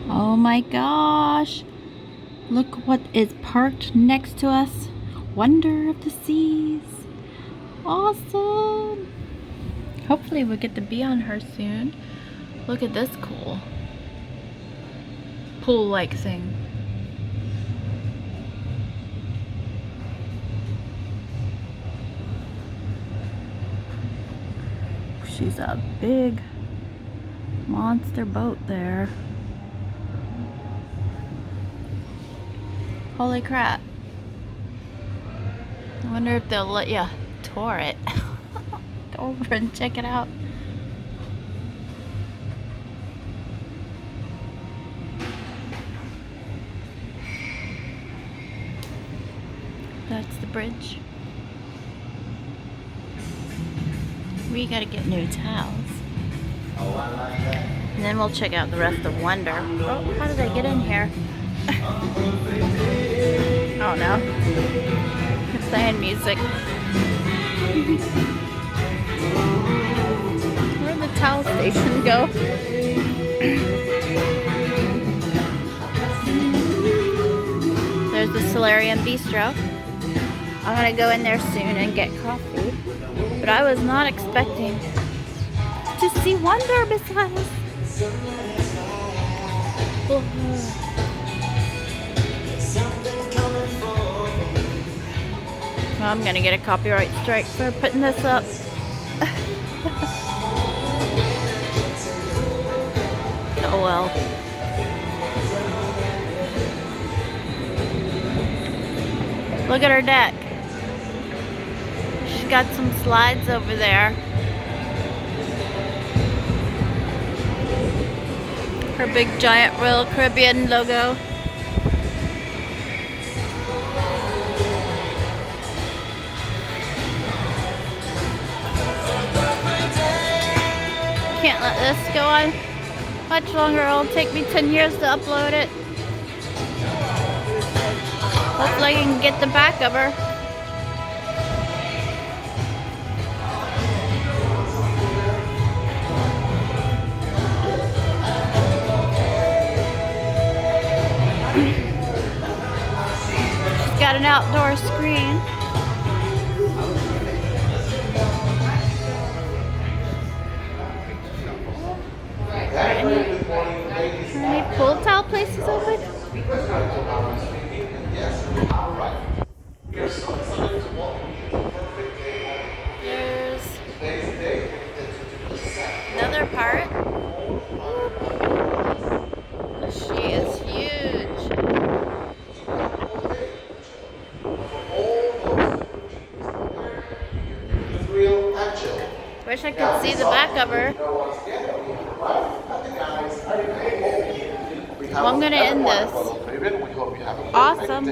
Oh my gosh. Look what is parked next to us. Wonder of the Seas. Awesome. Hopefully we'll get to be on her soon. Look at this cool pool-like thing. She's a big monster boat there. Holy crap. I wonder if they'll let you tour it. Go over and check it out. That's the bridge. We gotta get new towels. And then we'll check out the rest of Wonder. Oh, how did I get in here? Oh no. They're playing music. Where'd the towel station go? There's the Solarium Bistro. I'm gonna go in there soon and get coffee. But I was not expecting to see Wonder beside us. Well, I'm gonna get a copyright strike for putting this up. Oh well. Look at her deck. She's got some slides over there. Her big giant Royal Caribbean logo. Can't let this go on much longer. It'll take me 10 years to upload it. Hopefully I can get the back of her. She's got an outdoor screen. Are any pool towel places open? There's another part. She is huge. Wish I could see the back of her. Well, I'm gonna end this. Awesome.